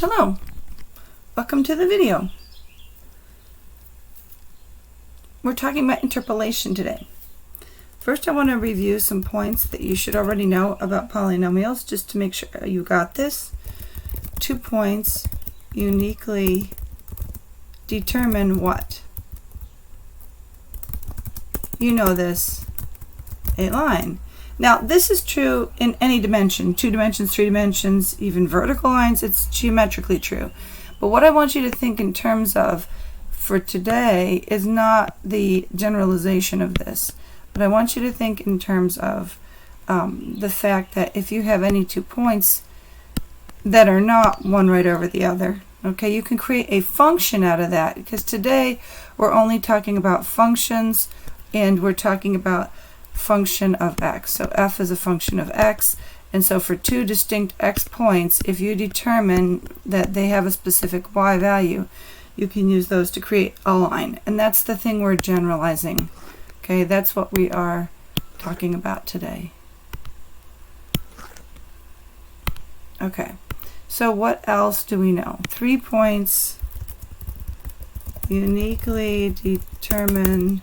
Hello, welcome to the video. We're talking about interpolation today. First, I want to review some points that you should already know about polynomials, just to make sure you got this. 2 points uniquely determine what? You know this, a line. Now, this is true in any dimension, 2 dimensions, 3 dimensions, even vertical lines. It's geometrically true. But what I want you to think in terms of for today is not the generalization of this, but I want you to think in terms of the fact that if you have any 2 points that are not one right over the other, okay, you can create a function out of that, because today we're only talking about functions, and we're talking about function of x. So f is a function of x, and so for 2 distinct x points, if you determine that they have a specific y value, you can use those to create a line. And that's the thing we're generalizing. Okay, that's what we are talking about today. Okay, so what else do we know? 3 points uniquely determine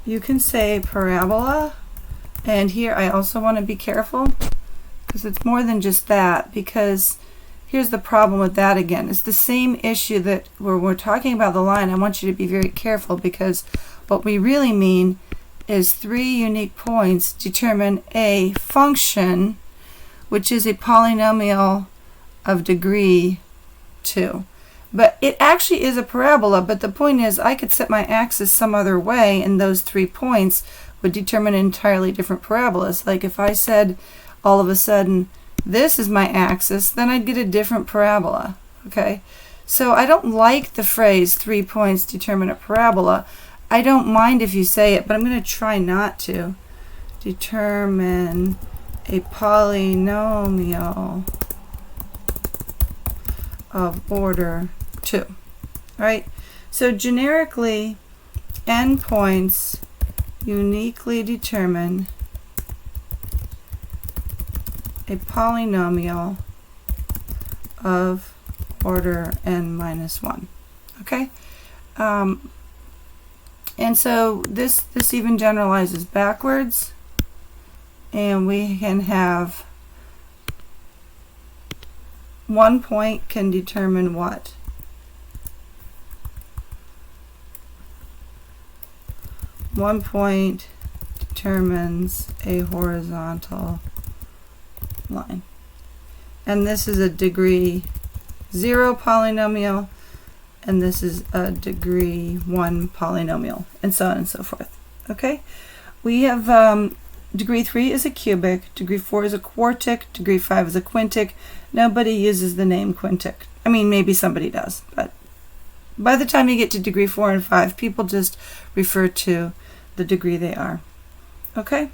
you can say parabola, and here I also want to be careful because it's more than just that, because here's the problem with that again. It's the same issue that where we're talking about the line. I want you to be very careful, because what we really mean is 3 unique points determine a function which is a polynomial of degree 2. But it actually is a parabola, but the point is I could set my axis some other way, and those 3 points would determine entirely different parabolas. Like if I said all of a sudden this is my axis, then I'd get a different parabola. Okay, so I don't like the phrase 3 points determine a parabola. I don't mind if you say it, but I'm going to try not to. Determine a polynomial of order 2. Right? So generically, n points uniquely determine a polynomial of order n minus 1. Okay? And so this even generalizes backwards, and we can have 1 point can determine what? 1 point determines a horizontal line. And this is a degree 0 polynomial, and this is a degree 1 polynomial, and so on and so forth. Okay? We have degree 3 is a cubic, degree 4 is a quartic, degree 5 is a quintic. Nobody uses the name quintic. I mean, maybe somebody does, but by the time you get to degree 4 and 5, people just refer to the degree they are. Okay?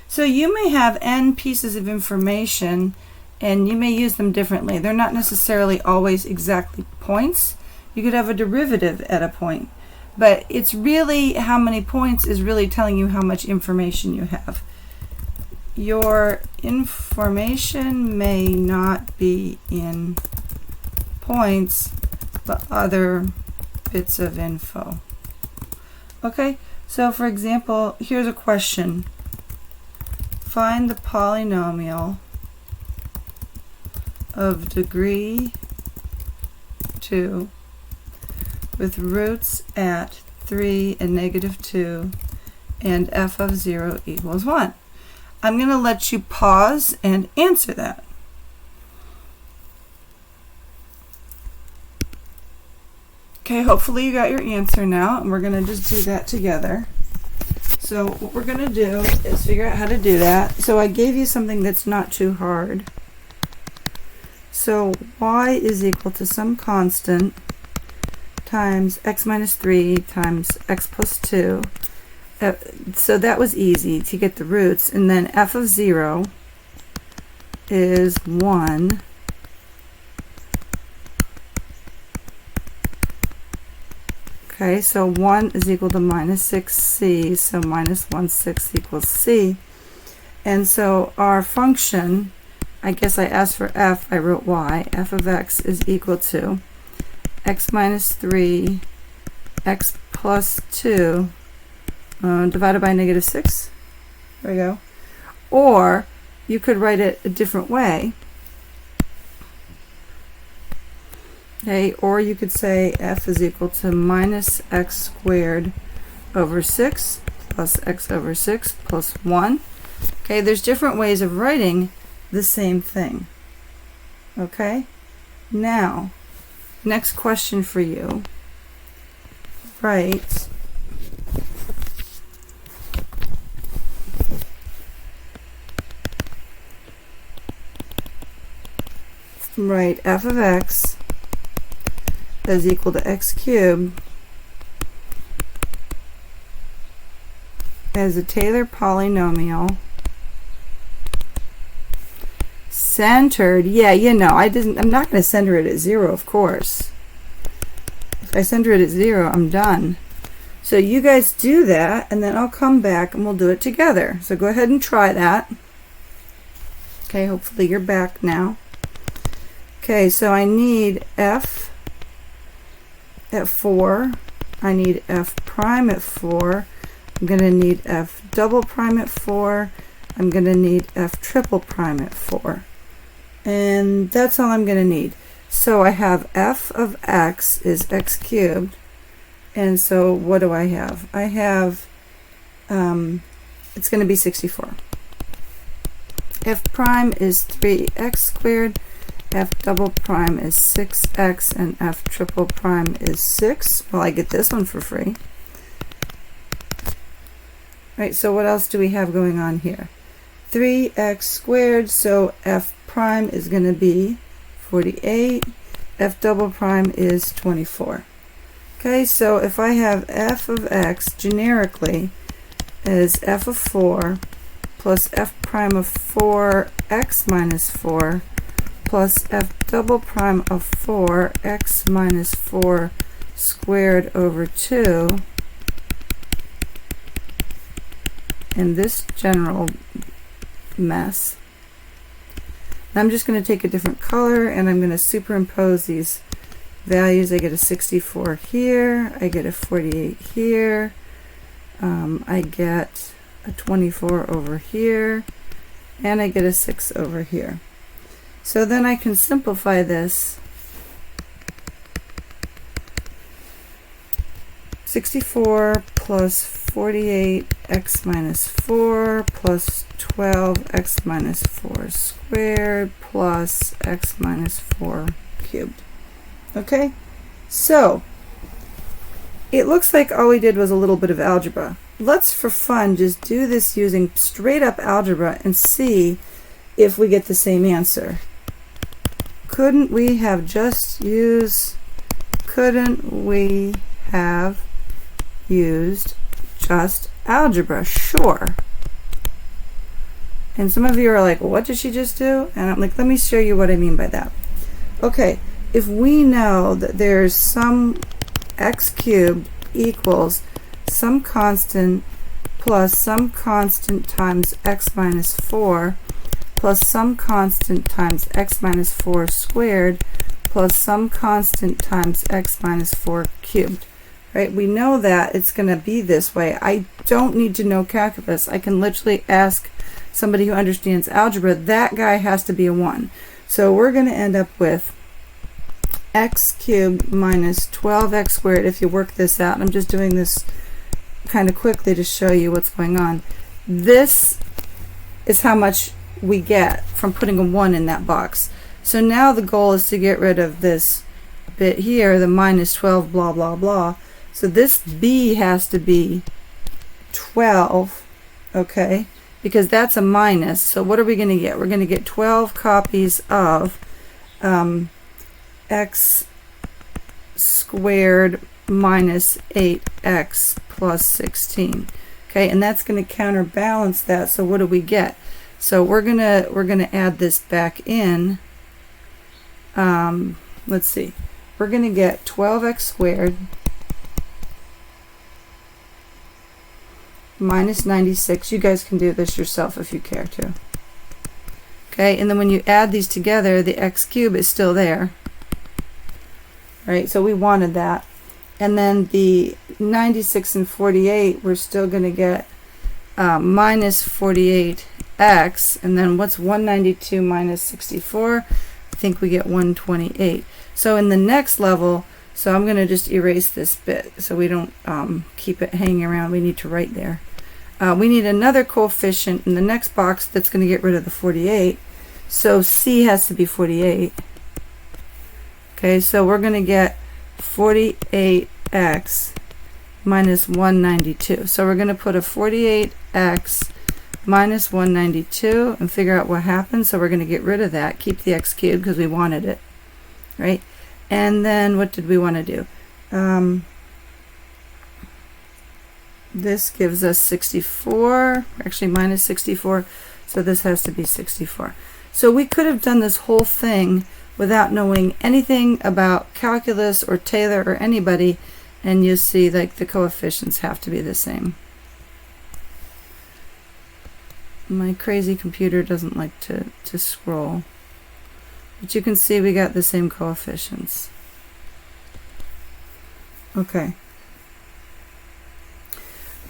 So you may have n pieces of information, and you may use them differently. They're not necessarily always exactly points. You could have a derivative at a point. But it's really how many points is really telling you how much information you have. Your information may not be in points, but other bits of info. Okay, so for example, here's a question. Find the polynomial of degree 2 with roots at 3 and -2 and f of 0 equals 1. I'm going to let you pause and answer that. Okay, hopefully you got your answer now, and we're going to just do that together. So what we're going to do is figure out how to do that. So I gave you something that's not too hard. So y is equal to some constant times x minus 3 times x plus 2. So that was easy to get the roots. And then f of 0 is 1 Okay, so 1 is equal to minus 6c, so minus 1/6 equals c. And so our function, I guess I asked for f, I wrote y. F of x is equal to x minus 3, x plus 2, divided by negative 6. There we go. Or you could write it a different way. Okay, or you could say f is equal to minus x squared over 6 plus x over 6 plus 1. Okay, there's different ways of writing the same thing. Okay, now, next question for you. Write f of x is equal to x cubed as a Taylor polynomial centered. Yeah, you know, I'm not going to center it at 0, of course. If I center it at 0, I'm done. So you guys do that, and then I'll come back and we'll do it together. So go ahead and try that. Okay, hopefully you're back now. Okay, so I need f at 4. I need f prime at 4. I'm going to need f double prime at 4. I'm going to need f triple prime at 4. And that's all I'm going to need. So I have f of x is x cubed. And so what do I have? I have, it's going to be 64. F prime is 3x squared. F double prime is 6x, and f triple prime is 6. Well, I get this one for free. Right, so what else do we have going on here? 3x squared, so f prime is going to be 48. F double prime is 24. Okay, so if I have f of x generically as f of 4 plus f prime of 4x minus 4 plus f double prime of 4x minus 4 squared over 2, in this general mess. I'm just going to take a different color and I'm going to superimpose these values. I get a 64 here, I get a 48 here, I get a 24 over here, and I get a 6 over here. So then I can simplify this. 64 plus 48x minus 4 plus 12x minus 4 squared plus x minus 4 cubed. Okay, so it looks like all we did was a little bit of algebra. Let's, for fun, just do this using straight up algebra and see if we get the same answer. Couldn't we have used just algebra? Sure. And some of you are like, well, what did she just do? And I'm like, let me show you what I mean by that. Okay, if we know that there's some x cubed equals some constant plus some constant times x minus 4 plus some constant times x minus 4 squared plus some constant times x minus 4 cubed. Right? We know that it's going to be this way. I don't need to know calculus. I can literally ask somebody who understands algebra. That guy has to be a 1. So we're going to end up with x cubed minus 12x squared. If you work this out, I'm just doing this kind of quickly to show you what's going on. This is how much we get from putting a 1 in that box. So now the goal is to get rid of this bit here, the minus 12 blah blah blah. So this b has to be 12, okay, because that's a minus. So what are we going to get? We're going to get 12 copies of x squared minus 8x plus 16. Okay, and that's going to counterbalance that. So what do we get? So we're gonna add this back in. Let's see. We're going to get 12x squared minus 96. You guys can do this yourself if you care to. Okay, and then when you add these together, the x cubed is still there. Right, so we wanted that. And then the 96 and 48, we're still going to get minus 48x. And then what's 192 minus 64? I think we get 128. So in the next level, so I'm going to just erase this bit so we don't keep it hanging around. We need to write there. We need another coefficient in the next box that's going to get rid of the 48. So C has to be 48. Okay, so we're going to get 48x minus 192. So we're going to put a 48x minus 192 and figure out what happens. So we're going to get rid of that, keep the x cubed because we wanted it, right? And then what did we want to do? This gives us 64, actually minus 64, so this has to be 64. So we could have done this whole thing without knowing anything about calculus or Taylor or anybody, and you see like the coefficients have to be the same. My crazy computer doesn't like to scroll, but you can see we got the same coefficients. Okay.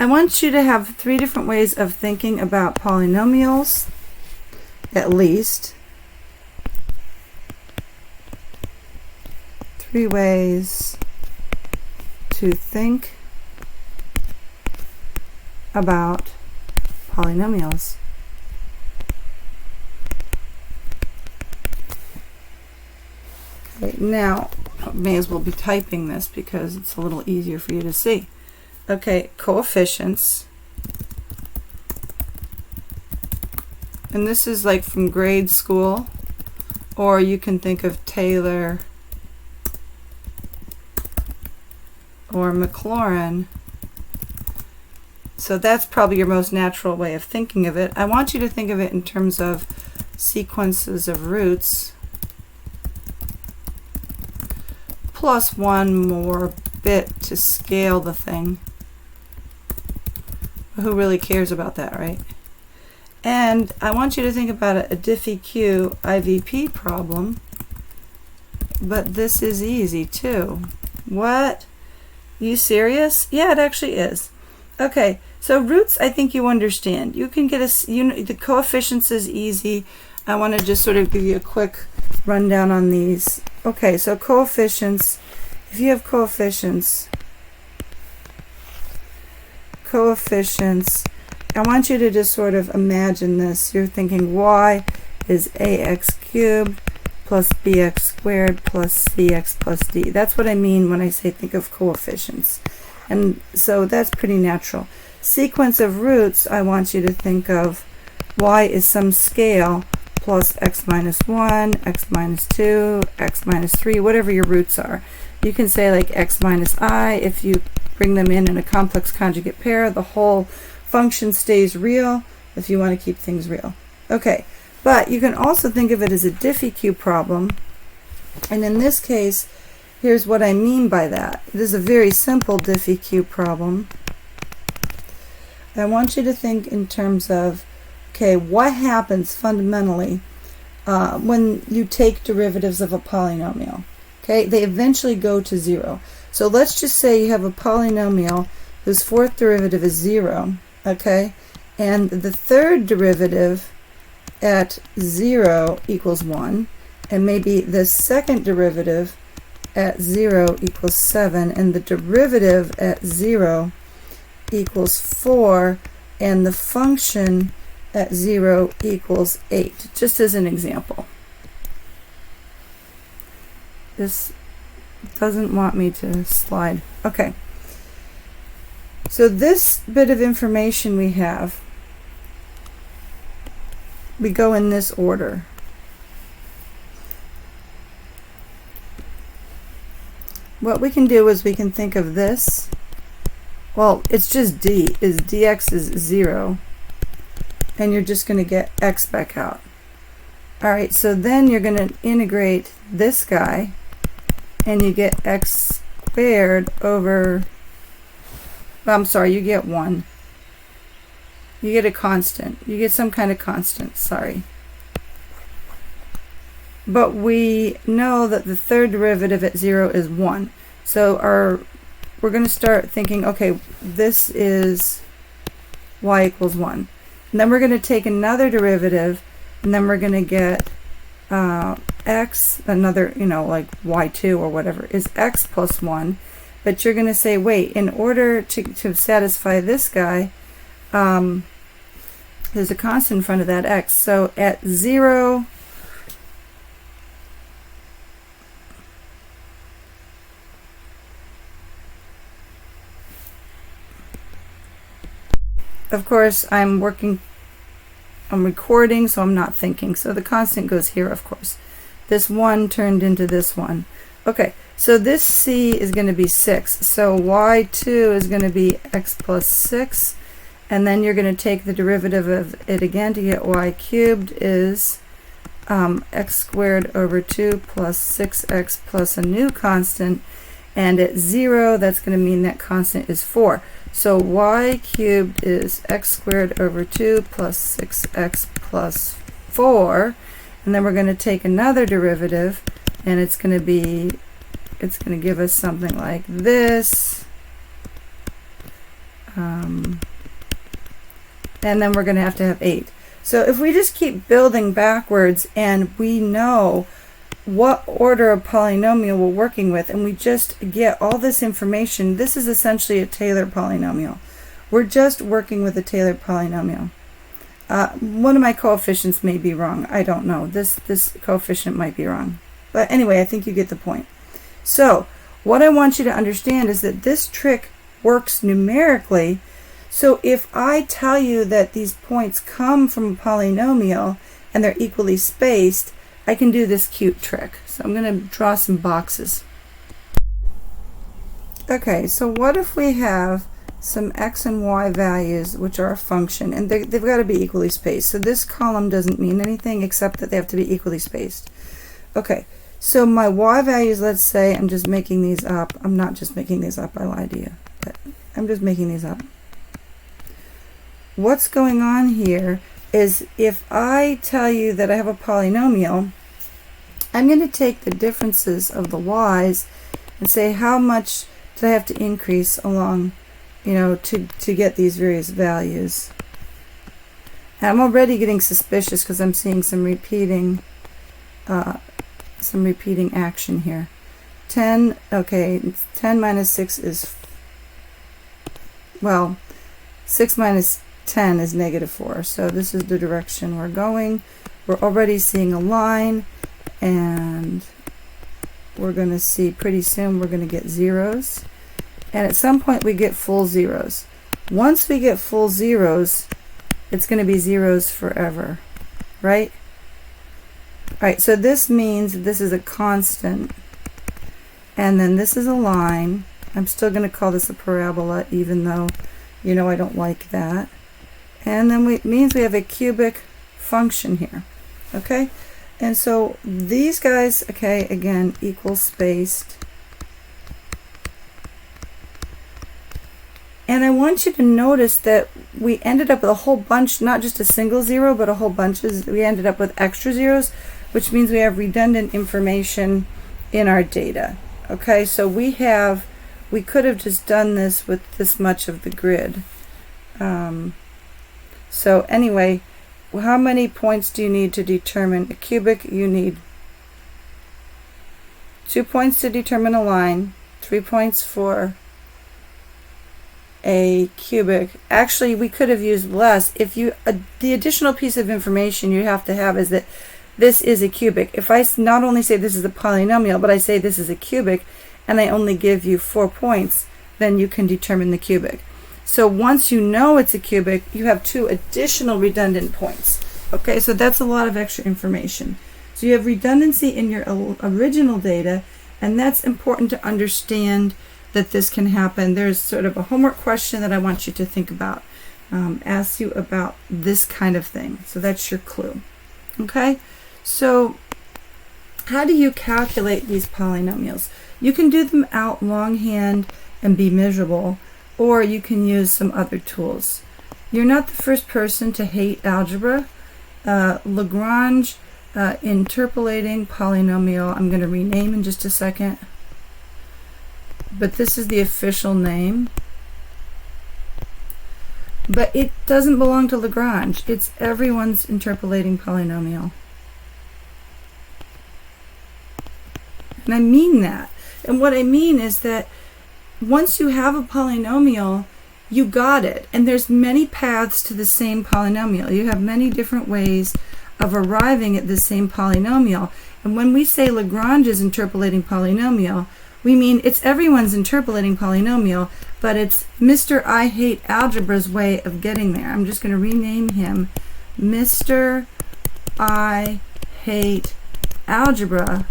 I want you to have 3 different ways of thinking about polynomials, at least. 3 ways to think about polynomials. Okay, now I may as well be typing this because it's a little easier for you to see. Okay, coefficients. And this is like from grade school, or you can think of Taylor or Maclaurin. So that's probably your most natural way of thinking of it. I want you to think of it in terms of sequences of roots plus one more bit to scale the thing. Who really cares about that, right? And I want you to think about a Diffie-Q IVP problem, but this is easy too. What? You serious? Yeah, it actually is. Okay, so roots I think you understand. You can get the coefficients is easy. I want to just sort of give you a quick rundown on these. Okay, so coefficients, if you have coefficients, I want you to just sort of imagine this. You're thinking y is ax cubed plus bx squared plus cx plus d. That's what I mean when I say think of coefficients. And so that's pretty natural. Sequence of roots, I want you to think of y is some scale plus x minus 1, x minus 2, x minus 3, whatever your roots are. You can say like x minus I. If you bring them in a complex conjugate pair, the whole function stays real if you want to keep things real. Okay, but you can also think of it as a Diffie-Q problem. And in this case, here's what I mean by that. It is a very simple Diffie-Q problem. I want you to think in terms of, okay, what happens fundamentally when you take derivatives of a polynomial? Okay, they eventually go to 0. So let's just say you have a polynomial whose fourth derivative is 0, okay, and the third derivative at 0 equals 1, and maybe the second derivative at 0 equals 7, and the derivative at 0 equals 4, and the function at 0 equals 8, just as an example. This doesn't want me to slide. Okay. So this bit of information we have, we go in this order. What we can do is we can think of this. Well, it's just d, is dx is 0. And you're just going to get x back out. Alright, so then you're going to integrate this guy, and you get x squared over, I'm sorry, you get 1. You get a constant. You get some kind of constant, sorry. But we know that the third derivative at 0 is 1. So we're going to start thinking, okay, this is y equals 1. And then we're going to take another derivative, and then we're going to get x, another, like y2 or whatever, is x plus 1. But you're going to say, wait, in order to satisfy this guy, there's a constant in front of that x. So at 0, of course, I'm recording, so I'm not thinking. So the constant goes here, of course. This 1 turned into this 1. Okay, so this c is going to be 6. So y2 is going to be x plus 6. And then you're going to take the derivative of it again to get y cubed is x squared over 2 plus 6x plus a new constant. And at 0, that's going to mean that constant is 4. So y cubed is x squared over 2 plus 6x plus 4. And then we're going to take another derivative, and it's going to give us something like this. And then we're going to have 8. So if we just keep building backwards and we know what order of polynomial we're working with, and we just get all this information, this is essentially a Taylor polynomial. We're just working with a Taylor polynomial. One of my coefficients may be wrong. I don't know. This coefficient might be wrong. But anyway, I think you get the point. So what I want you to understand is that this trick works numerically. So if I tell you that these points come from a polynomial and they're equally spaced, I can do this cute trick. So I'm going to draw some boxes. Okay, so what if we have some x and y values which are a function, and they've got to be equally spaced. So this column doesn't mean anything except that they have to be equally spaced. Okay, so my y values, let's say, I'm just making these up. I'm not just making these up, I lied to you, but I'm just making these up. What's going on here is if I tell you that I have a polynomial, I'm going to take the differences of the y's and say how much do I have to increase along, to get these various values. And I'm already getting suspicious because I'm seeing some repeating action here. 10, okay, 10 minus 6 is, well, 6 minus 10 is negative 4. So this is the direction we're going. We're already seeing a line, and we're going to see pretty soon we're going to get zeros. And at some point we get full zeros. Once we get full zeros, it's going to be zeros forever, right? All right, so this means this is a constant, and then this is a line. I'm still going to call this a parabola, even though I don't like that. And then it means we have a cubic function here, okay? And so these guys, okay, again, equal spaced. And I want you to notice that we ended up with a whole bunch, not just a single zero, but a whole bunch. We ended up with extra zeros, which means we have redundant information in our data. Okay, so we could have just done this with this much of the grid. So anyway, how many points do you need to determine a cubic? You need 2 points to determine a line, 3 points for a cubic. Actually, we could have used less. If you the additional piece of information you have to have is that this is a cubic. If I not only say this is a polynomial, but I say this is a cubic, and I only give you 4 points, then you can determine the cubic. So once you know it's a cubic, you have 2 additional redundant points. Okay, so that's a lot of extra information. So you have redundancy in your original data, and that's important to understand that this can happen. There's sort of a homework question that I want you to think about. Ask you about this kind of thing. So that's your clue. Okay, so how do you calculate these polynomials? You can do them out longhand and be miserable, or you can use some other tools. you're not the first person to hate algebra. Lagrange interpolating polynomial, I'm going to rename in just a second, but this is the official name. But it doesn't belong to Lagrange. It's everyone's interpolating polynomial. And I mean that. And what I mean is that once you have a polynomial, you got it. And there's many paths to the same polynomial. You have many different ways of arriving at the same polynomial. And when we say Lagrange is interpolating polynomial, we mean it's everyone's interpolating polynomial, but it's Mr. I Hate Algebra's way of getting there. I'm just going to rename him Mr. I Hate Algebra.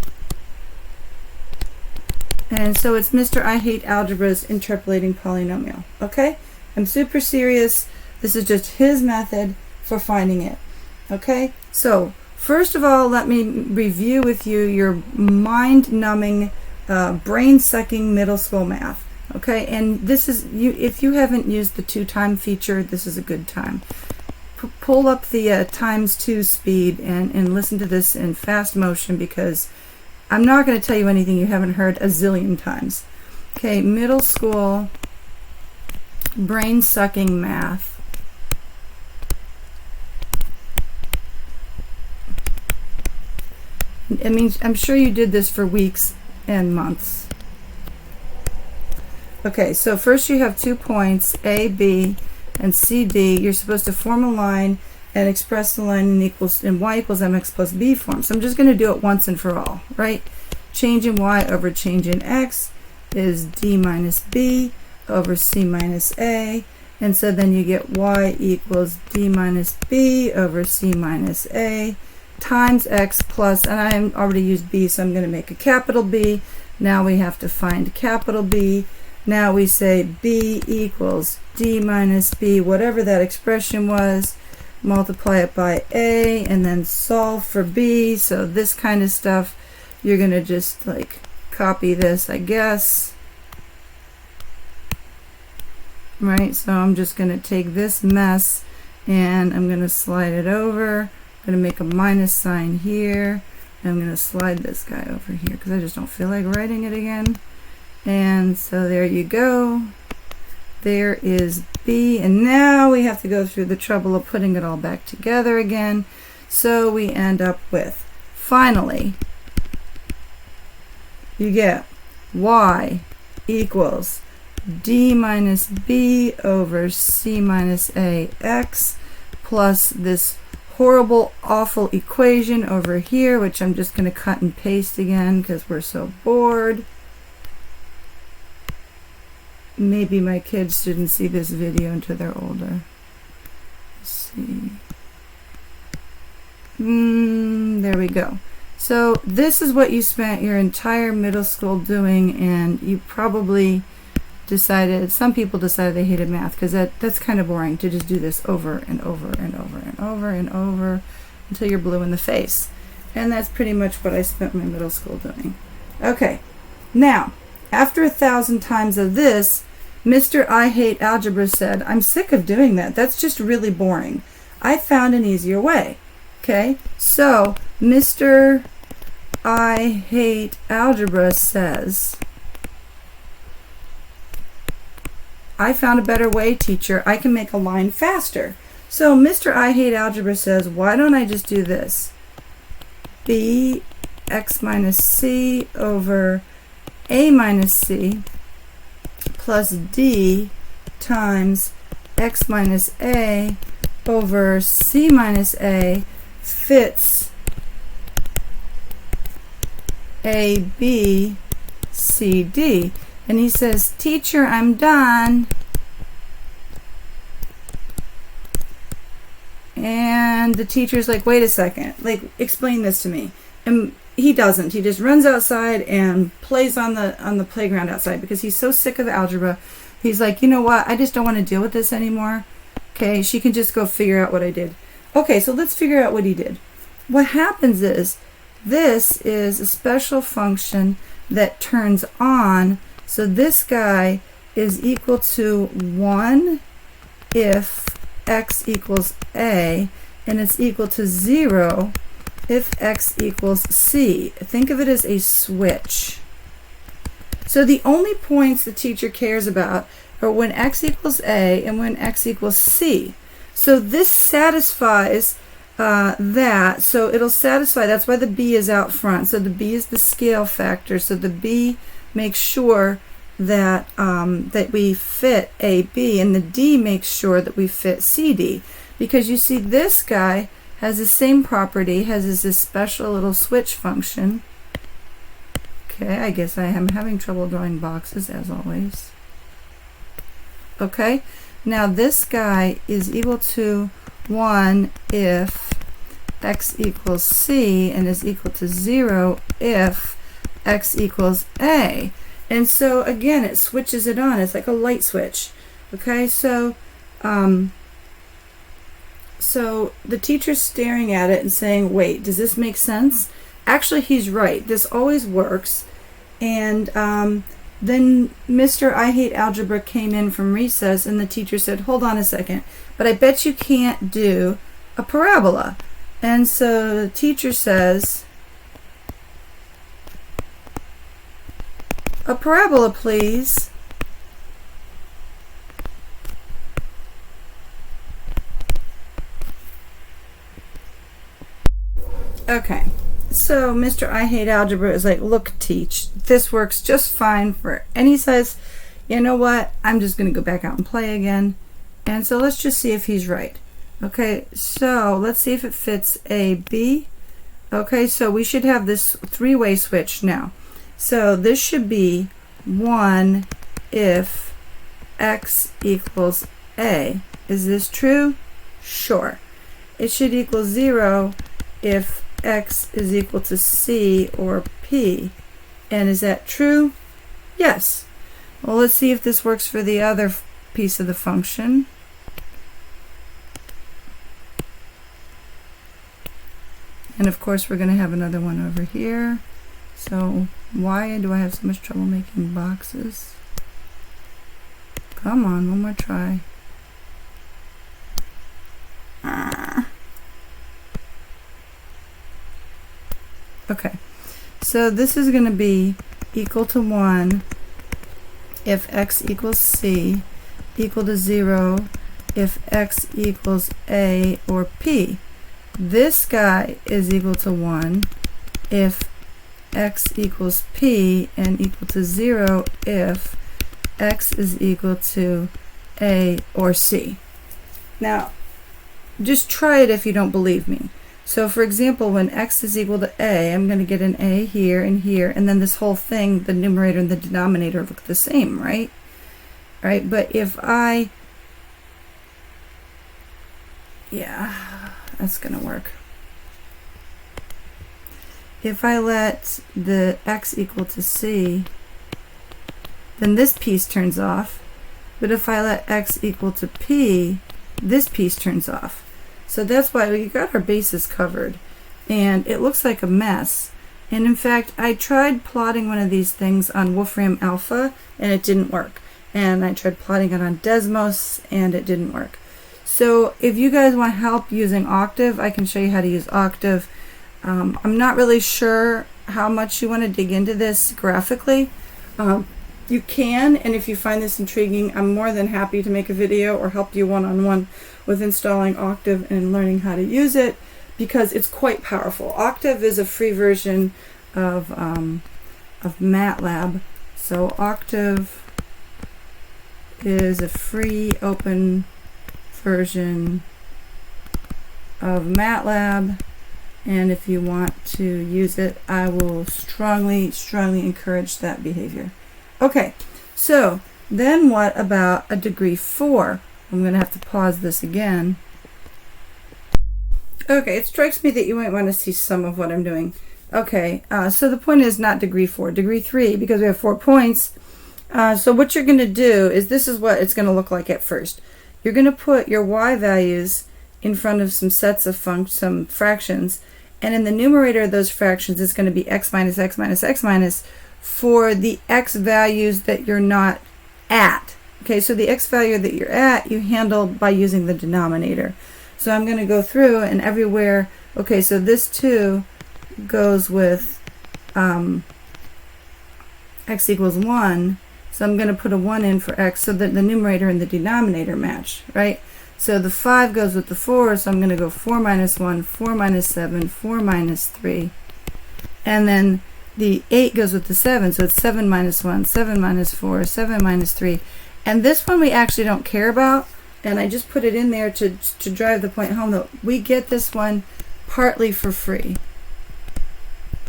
And so it's Mr. I Hate Algebra's interpolating polynomial. Okay? I'm super serious. This is just his method for finding it. Okay? So, first of all, let me review with you your mind-numbing, brain-sucking middle school math. Okay? And this is, if you haven't used the 2-time feature, this is a good time. Pull up the ×2 speed and listen to this in fast motion, because I'm not going to tell you anything you haven't heard a zillion times. Okay, middle school brain-sucking math. I mean, I'm sure you did this for weeks and months. Okay, so first you have 2 points, A, B, and C, D. You're supposed to form a line and express the line in y equals mx plus b form. So I'm just going to do it once and for all, right? Change in y over change in x is d minus b over c minus a. And so then you get y equals d minus b over c minus a times x plus, and I already used b, so I'm going to make a capital B. Now we have to find capital B. Now we say b equals d minus b, whatever that expression was, multiply it by a, and then solve for b. So this kind of stuff, you're going to just like copy this, I guess. Right, so I'm just going to take this mess and I'm going to slide it over. I'm going to make a minus sign here. And I'm going to slide this guy over here because I just don't feel like writing it again. And so there you go. There is B, and now we have to go through the trouble of putting it all back together again. So we end up with, finally, you get y equals d minus b over c minus a x plus this horrible, awful equation over here, which I'm just going to cut and paste again because we're so bored. Maybe my kids shouldn't see this video until they're older. Let's see. There we go. So this is what you spent your entire middle school doing, and you probably decided, some people decided they hated math because that's kind of boring to just do this over and over and over and over and over until you're blue in the face. And that's pretty much what I spent my middle school doing. Okay, now after 1,000 times of this, Mr. I Hate Algebra said, I'm sick of doing that. That's just really boring. I found an easier way. Okay, so Mr. I Hate Algebra says, I found a better way, teacher. I can make a line faster. So Mr. I Hate Algebra says, why don't I just do this? B x minus c over a minus c plus d times x minus a over c minus a fits a, b, c, d. And he says, teacher, I'm done. And the teacher's like, wait a second, like, explain this to me. And he doesn't. He just runs outside and plays on the playground outside because he's so sick of algebra. He's like, you know what? I just don't want to deal with this anymore. Okay, she can just go figure out what I did. Okay, so let's figure out what he did. What happens is, this is a special function that turns on. So this guy is equal to 1 if x equals a, and it's equal to 0 if x equals c. Think of it as a switch. So the only points the teacher cares about are when x equals a and when x equals c. So this satisfies that, so it'll satisfy, that's why the b is out front. So the b is the scale factor, so the b makes sure that that we fit AB, and the D makes sure that we fit CD, because you see this guy has the same property, has this special little switch function. Okay, I guess I am having trouble drawing boxes as always. Okay, now this guy is equal to 1 if x equals c, and is equal to 0 if x equals a. And so again, it switches it on. It's like a light switch. Okay, so so the teacher's staring at it and saying, wait, does this make sense? Actually, he's right. This always works. And then Mr. I Hate Algebra came in from recess, and the teacher said, hold on a second, but I bet you can't do a parabola. And so the teacher says, a parabola, please. Okay, so Mr. I Hate Algebra is like, look, teach, this works just fine for any size. You know what? I'm just going to go back out and play again. And so let's just see if he's right. Okay, so let's see if it fits A, B. Okay, so we should have this three-way switch now. So this should be 1 if x equals a. Is this true? Sure. It should equal 0 if x is equal to c or p. And is that true? Yes. Well, let's see if this works for the other piece of the function. And of course we're going to have another one over here. So why do I have so much trouble making boxes? Come on, one more try. Okay, so this is going to be equal to 1 if x equals c, equal to 0 if x equals a or p. This guy is equal to 1 if x equals p, and equal to 0 if x is equal to a or c. Now, just try it if you don't believe me. So for example, when x is equal to a, I'm going to get an a here and here, and then this whole thing, the numerator and the denominator, look the same, right? Right, but if I, yeah, that's going to work. If I let the x equal to c, then this piece turns off. But if I let x equal to p, this piece turns off. So that's why we got our bases covered. And it looks like a mess. And in fact, I tried plotting one of these things on Wolfram Alpha, and it didn't work. And I tried plotting it on Desmos, and it didn't work. So if you guys want help using Octave, I can show you how to use Octave. I'm not really sure how much you want to dig into this graphically. You can, and if you find this intriguing, I'm more than happy to make a video or help you one-on-one with installing Octave and learning how to use it, because it's quite powerful. Octave is a free version of MATLAB. So Octave is a free open version of MATLAB. And if you want to use it, I will strongly encourage that behavior. Okay, so then what about a degree 4? I'm going to have to pause this again. Okay, it strikes me that you might want to see some of what I'm doing. Okay, so the point is not degree 4, degree 3, because we have 4 points. So what you're going to do is, this is what it's going to look like at first. You're going to put your y values in front of some sets of some fractions, and in the numerator of those fractions it's going to be x minus x minus x minus for the x values that you're not at. Okay, so the x value that you're at, you handle by using the denominator. So I'm going to go through and everywhere, okay, so this 2 goes with x equals 1, so I'm going to put a 1 in for x so that the numerator and the denominator match, right? So the 5 goes with the 4, so I'm going to go 4 minus 1, 4 minus 7, 4 minus 3. And then the 8 goes with the 7, so it's 7 minus 1, 7 minus 4, 7 minus 3. And this one we actually don't care about, and I just put it in there to drive the point home that we get this one partly for free.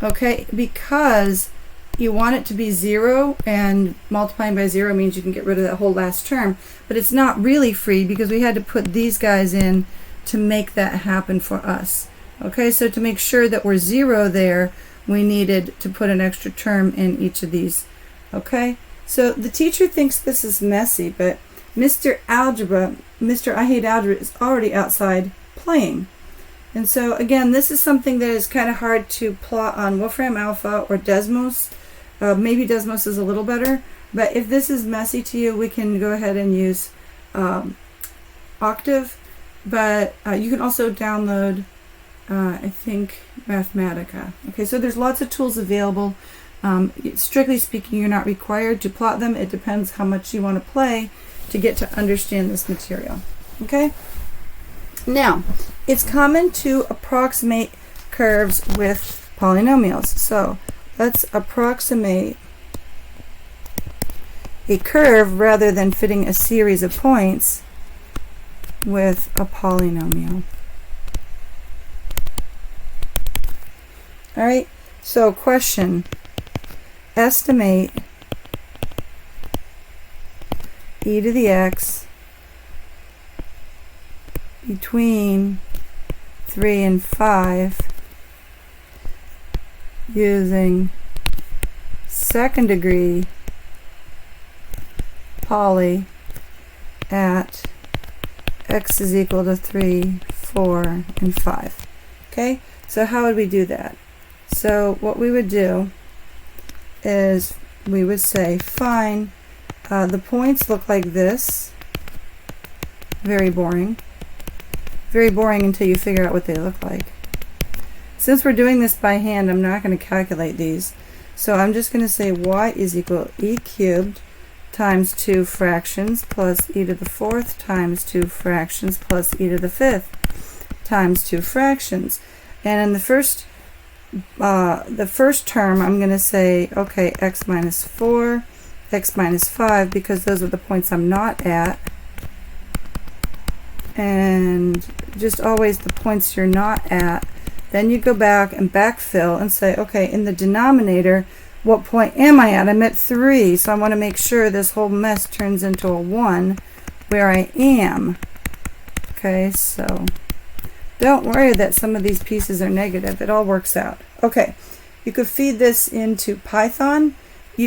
Okay, because you want it to be 0, and multiplying by 0 means you can get rid of that whole last term, but it's not really free because we had to put these guys in to make that happen for us. Okay, so to make sure that we're 0 there, we needed to put an extra term in each of these. Okay, so the teacher thinks this is messy, but Mr. I Hate Algebra is already outside playing. And so again, this is something that is kind of hard to plot on Wolfram Alpha or Desmos. Maybe Desmos is a little better, but if this is messy to you, we can go ahead and use Octave, but you can also download I think Mathematica. Okay, so there's lots of tools available. Strictly speaking, you're not required to plot them. It depends how much you want to play to get to understand this material. Okay? Now, it's common to approximate curves with polynomials. So let's approximate a curve rather than fitting a series of points with a polynomial. All right, so question, estimate e to the x between 3 and 5 using second degree poly at x is equal to 3, 4, and 5. Okay, so how would we do that? So what we would do is we would say, fine, the points look like this. Very boring. Very boring until you figure out what they look like. Since we're doing this by hand, I'm not going to calculate these. So I'm just going to say y is equal to e cubed times 2 fractions plus e to the 4th times 2 fractions plus e to the 5th times 2 fractions. And in the first term, I'm going to say, okay, x minus 4, x minus 5, because those are the points I'm not at. And just always the points you're not at. Then you go back and backfill and say, okay, in the denominator, what point am I at? I'm at 3, so I want to make sure this whole mess turns into a 1 where I am. Okay, so don't worry that some of these pieces are negative. It all works out. Okay, you could feed this into Python.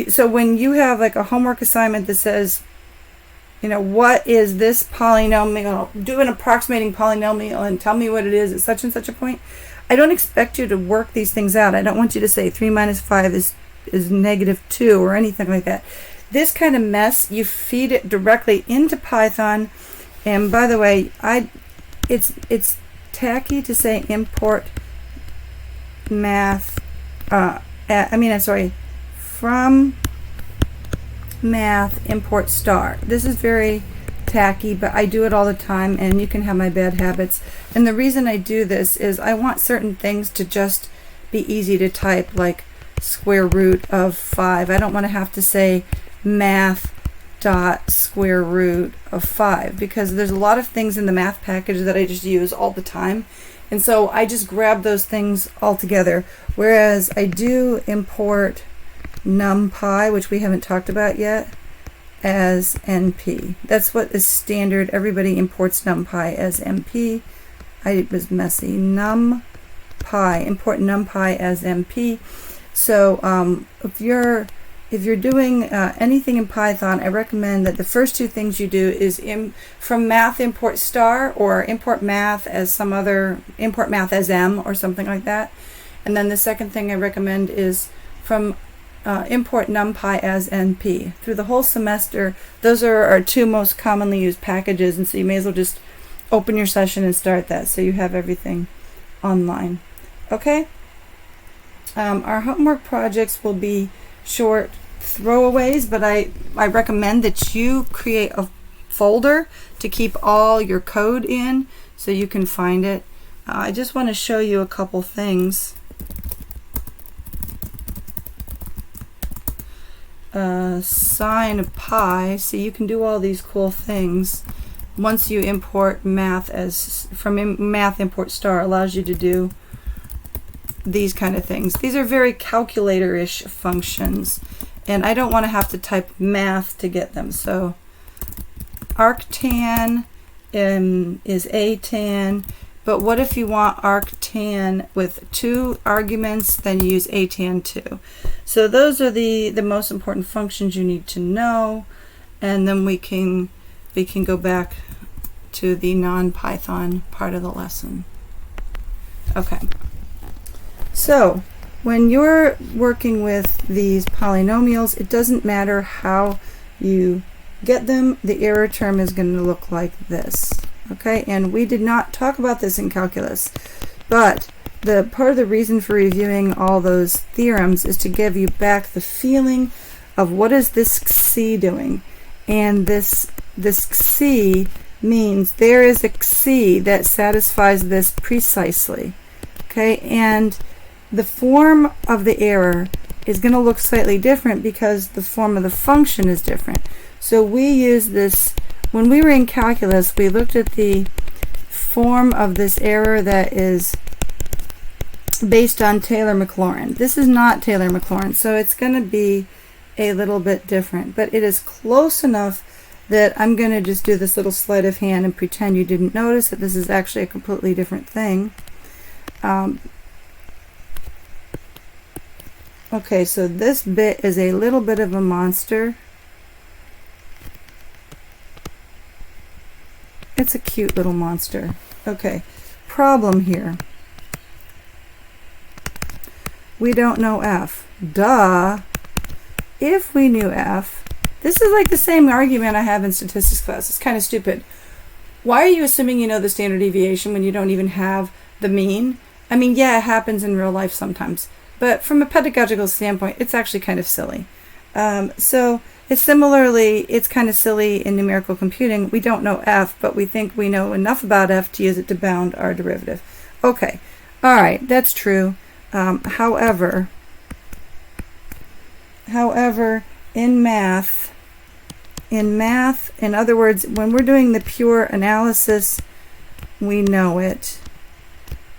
So when you have like a homework assignment that says, you know, what is this polynomial? Do an approximating polynomial and tell me what it is at such and such a point. I don't expect you to work these things out. I don't want you to say 3 minus 5 is negative 2 or anything like that. This kind of mess, you feed it directly into Python. And by the way, it's tacky to say import math, from math import star. This is very tacky, but I do it all the time, and you can have my bad habits. And the reason I do this is I want certain things to just be easy to type, like square root of 5. I don't want to have to say math dot square root of 5, because there's a lot of things in the math package that I just use all the time, and so I just grab those things all together. Whereas I do import numpy, which we haven't talked about yet, as np. That's what is standard. Everybody imports numpy as np. It was messy. Numpy, import numpy as np. So if you're doing anything in Python, I recommend that the first two things you do is from math import star, or import math as some other, import math as m or something like that. And then the second thing I recommend is from import NumPy as NP. Through the whole semester, those are our two most commonly used packages, and so you may as well just open your session and start that so you have everything online. Okay? Our homework projects will be short throwaways, but I recommend that you create a folder to keep all your code in so you can find it. I just want to show you a couple things. Sine of pi, so you can do all these cool things. Once you import math from math import star, allows you to do these kind of things. These are very calculator-ish functions, and I don't want to have to type math to get them. So arctan is atan, but what if you want arctan with 2 arguments, then you use atan2. So those are the most important functions you need to know, and then we can go back to the non-Python part of the lesson. Okay. So when you're working with these polynomials, it doesn't matter how you get them, the error term is going to look like this. Okay, and we did not talk about this in calculus, but the part of the reason for reviewing all those theorems is to give you back the feeling of what is this xi doing, and this xi means there is a xi that satisfies this precisely. Okay, and the form of the error is going to look slightly different because the form of the function is different. So we use this, when we were in calculus, we looked at the form of this error that is based on Taylor-Maclaurin. This is not Taylor-Maclaurin, so it's going to be a little bit different, but it is close enough that I'm going to just do this little sleight of hand and pretend you didn't notice that this is actually a completely different thing. Okay, so this bit is a little bit of a monster. It's a cute little monster. Okay, problem here. We don't know f. Duh. If we knew f, this is like the same argument I have in statistics class. It's kind of stupid. Why are you assuming you know the standard deviation when you don't even have the mean? I mean, yeah, it happens in real life sometimes, but from a pedagogical standpoint, it's actually kind of silly. So it's kind of silly in numerical computing. We don't know f, but we think we know enough about f to use it to bound our derivative. Okay, all right, that's true. However, in math, in other words, when we're doing the pure analysis, we know it.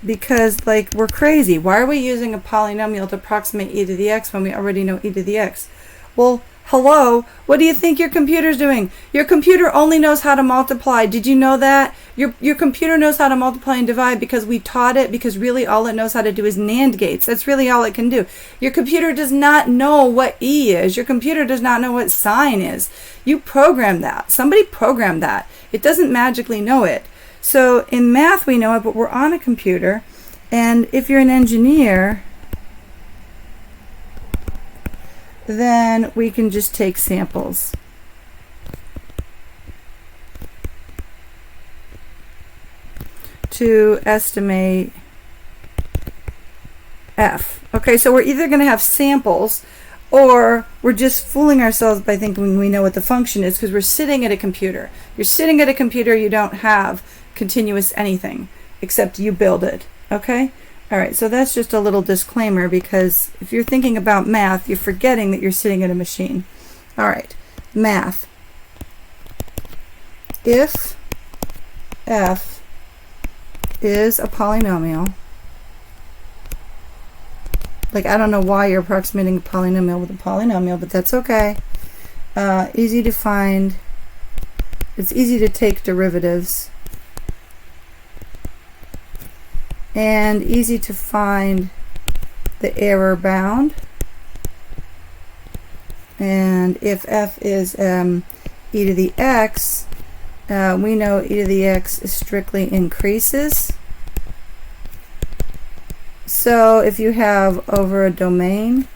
Because, like, we're crazy. Why are we using a polynomial to approximate e to the x when we already know e to the x? Well, hello, what do you think your computer's doing? Your computer only knows how to multiply. Did you know that? Your computer knows how to multiply and divide because we taught it, because really all it knows how to do is NAND gates. That's really all it can do. Your computer does not know what e is. Your computer does not know what sine is. You programmed that. Somebody programmed that. It doesn't magically know it. So in math we know it, but we're on a computer, and if you're an engineer, then we can just take samples. To estimate f. Okay, so we're either going to have samples, or we're just fooling ourselves by thinking we know what the function is because we're sitting at a computer. You're sitting at a computer, you don't have continuous anything except you build it. Okay? All right, so that's just a little disclaimer, because if you're thinking about math, you're forgetting that you're sitting at a machine. All right, math. If f is a polynomial, like, I don't know why you're approximating a polynomial with a polynomial, but that's okay. Easy to find. It's easy to take derivatives. And easy to find the error bound. And if f is e to the x, we know e to the x is strictly increases. So if you have over a domain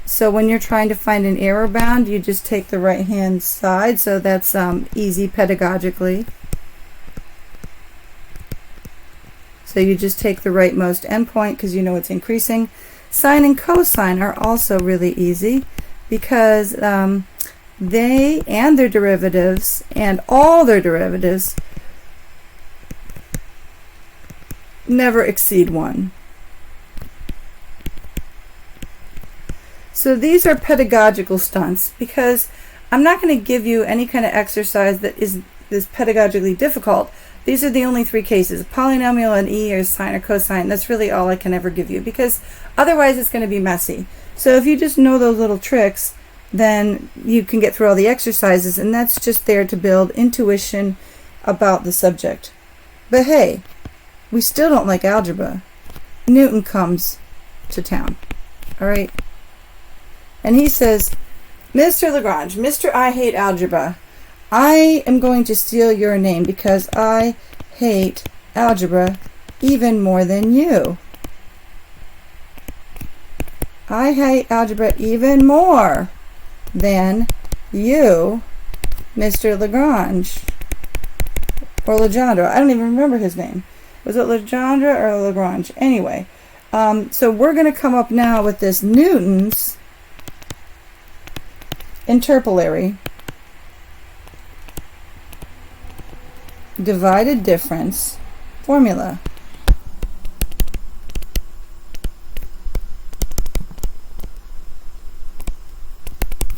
So when you're trying to find an error bound, you just take the right hand side, so that's easy pedagogically. So you just take the rightmost endpoint because you know it's increasing. Sine and cosine are also really easy because they and their derivatives and all their derivatives never exceed 1. So these are pedagogical stunts because I'm not going to give you any kind of exercise that is pedagogically difficult. These are the only 3 cases. A polynomial, an e, or sine or cosine. That's really all I can ever give you because otherwise it's going to be messy. So if you just know those little tricks, then you can get through all the exercises, and that's just there to build intuition about the subject. But hey, we still don't like algebra. Newton comes to town. All right? And he says, Mr. Lagrange, Mr. I hate algebra. I am going to steal your name because I hate algebra even more than you. I hate algebra even more than you, Mr. Lagrange. Or Legendre. I don't even remember his name. Was it Legendre or Lagrange? Anyway, so we're going to come up now with this Newton's interpolary divided difference formula.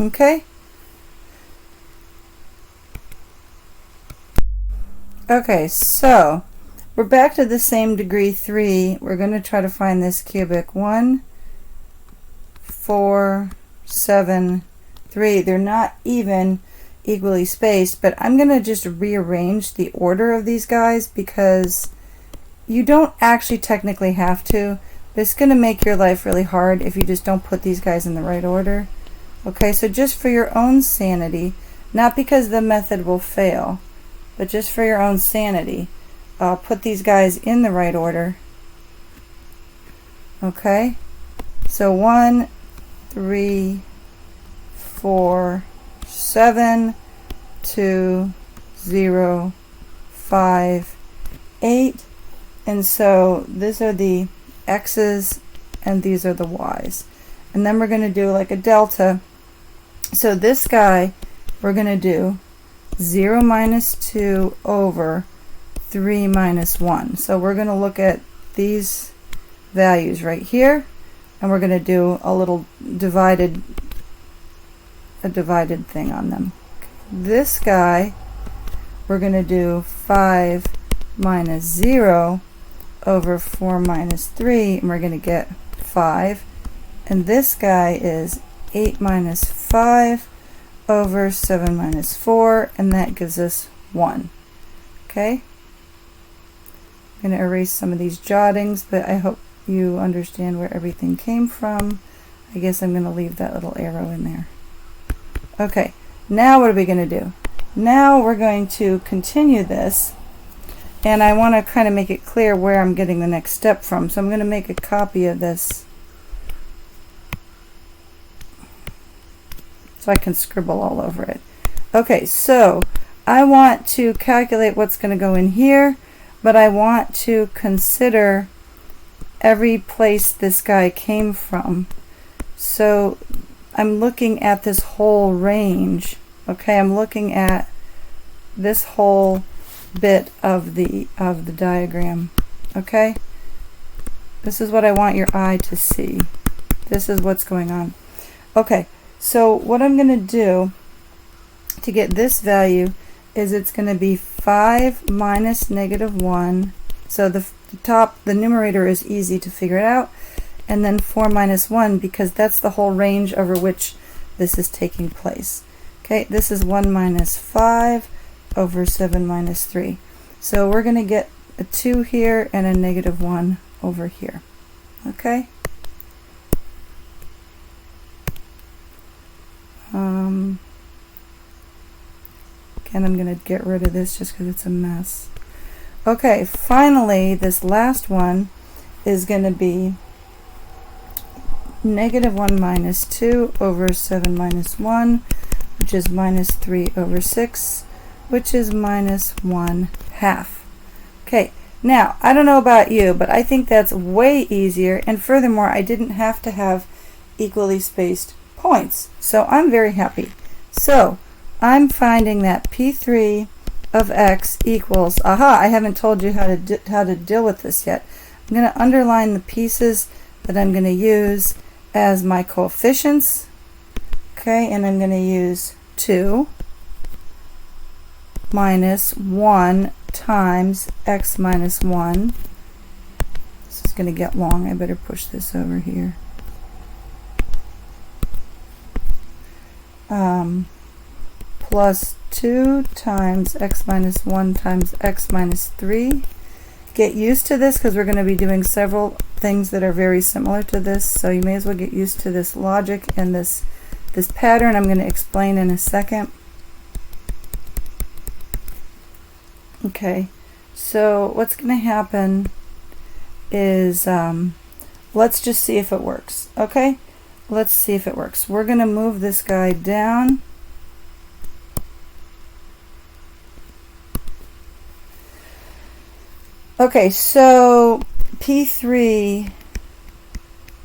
Okay? Okay, so we're back to the same degree 3. We're going to try to find this cubic. 1, 4, 7, 3. They're not even equally spaced, but I'm going to just rearrange the order of these guys because you don't actually technically have to, but it's going to make your life really hard if you just don't put these guys in the right order. Okay, so just for your own sanity, not because the method will fail, but just for your own sanity, put these guys in the right order. Okay, so 1, 3, 4, 7, 2, 0, 5, 8, and so these are the x's and these are the y's, and then we're going to do like a delta. So this guy we're going to do 0 minus 2 over 3 minus 1. So we're going to look at these values right here, and we're going to do a little divided thing on them. This guy we're going to do 5 minus 0 over 4 minus 3, and we're going to get 5. And this guy is 8 minus 5 over 7 minus 4, and that gives us 1. Okay? I'm going to erase some of these jottings, but I hope you understand where everything came from. I guess I'm going to leave that little arrow in there. Okay, now what are we going to do? Now we're going to continue this, and I want to kind of make it clear where I'm getting the next step from. So I'm going to make a copy of this so I can scribble all over it. Okay, so I want to calculate what's going to go in here, but I want to consider every place this guy came from. So I'm looking at this whole range. Okay, I'm looking at this whole bit of the diagram. Okay, this is what I want your eye to see. This is what's going on. Okay, so what I'm going to do to get this value is it's going to be 5 minus negative 1. So the numerator is easy to figure it out. And then 4 minus 1, because that's the whole range over which this is taking place. Okay, this is 1 minus 5 over 7 minus 3. So we're going to get a 2 here and a negative 1 over here. Okay? Again, I'm going to get rid of this just because it's a mess. Okay, finally, this last one is going to be negative 1 minus 2 over 7 minus 1, which is minus 3 over 6, which is minus 1/2. Okay, now I don't know about you, but I think that's way easier, and furthermore I didn't have to have equally spaced points, so I'm very happy. So I'm finding that P3 of x equals, aha, I haven't told you how to deal with this yet. I'm going to underline the pieces that I'm going to use as my coefficients, okay, and I'm going to use 2 minus 1 times x minus 1. This is going to get long, I better push this over here. Plus 2 times x minus 1 times x minus 3. Get used to this because we're going to be doing several things that are very similar to this, so you may as well get used to this logic and this pattern I'm going to explain in a second. Okay, so what's going to happen is let's just see if it works. Okay, let's see if it works. We're going to move this guy down. Okay, so P3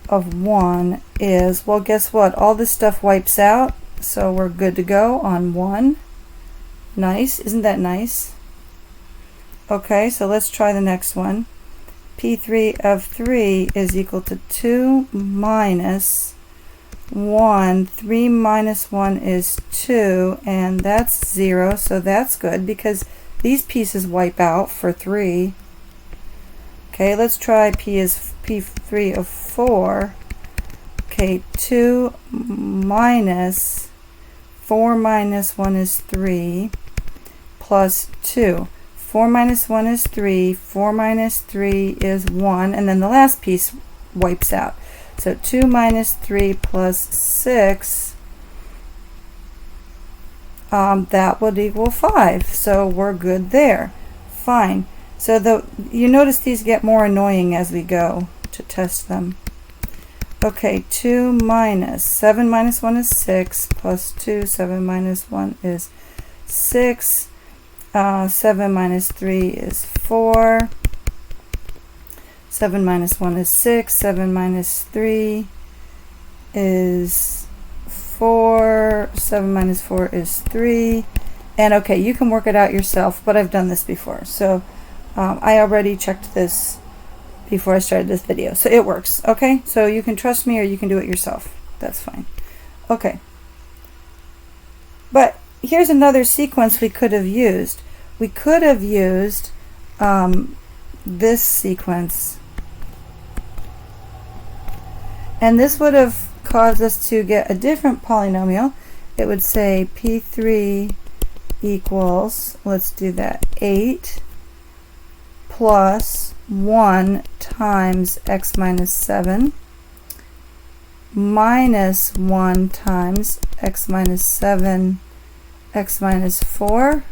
of 1 is, well, guess what? All this stuff wipes out, so we're good to go on 1. Nice, isn't that nice? Okay, so let's try the next one. P3 of 3 is equal to 2 minus 1. 3 minus 1 is 2, and that's 0, so that's good because these pieces wipe out for 3. Okay, let's try P3 of 4. Okay, 2 minus 4 minus 1 is 3 plus 2. 4 minus 1 is 3, 4 minus 3 is 1, and then the last piece wipes out. So 2 minus 3 plus 6, that would equal 5. So we're good there. Fine. So you notice these get more annoying as we go to test them. Okay, 2 minus 7 minus 1 is 6 plus 2, 7 minus 1 is 6. 7 minus 3 is 4. 7 minus 1 is 6. 7 minus 3 is 4. 7 minus 4 is 3. And okay, you can work it out yourself, but I've done this before. So I already checked this before I started this video. So it works, okay? So you can trust me or you can do it yourself. That's fine. Okay. But here's another sequence we could have used. We could have used this sequence. And this would have caused us to get a different polynomial. It would say P3 equals, let's do that, 8 plus 1 times x minus 7 minus 1 times x minus 7 x minus 4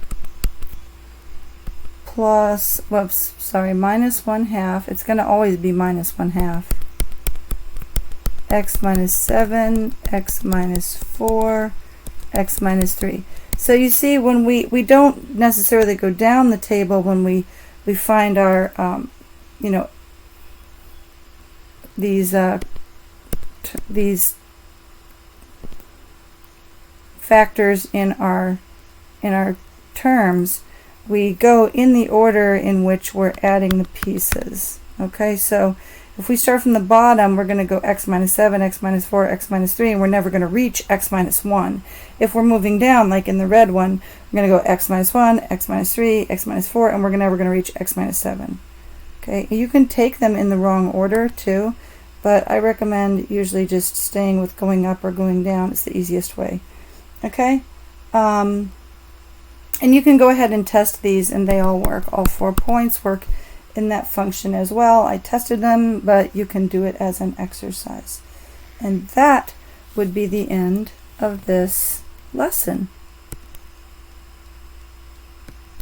plus, whoops, sorry, minus 1/2. It's going to always be minus 1/2. X minus 7, x minus 4, x minus 3. So you see, when we don't necessarily go down the table when we find our, you know, these factors in our terms, we go in the order in which we're adding the pieces. Okay, so if we start from the bottom, we're going to go x minus 7, x minus 4, x minus 3, and we're never going to reach x minus 1. If we're moving down, like in the red one, we're going to go x minus 1, x minus 3, x minus 4, and we're never going to reach x minus 7. Okay, you can take them in the wrong order too, but I recommend usually just staying with going up or going down. It's the easiest way. Okay, and you can go ahead and test these, and they all work. All 4 points work in that function as well. I tested them, but you can do it as an exercise. And that would be the end of this lesson.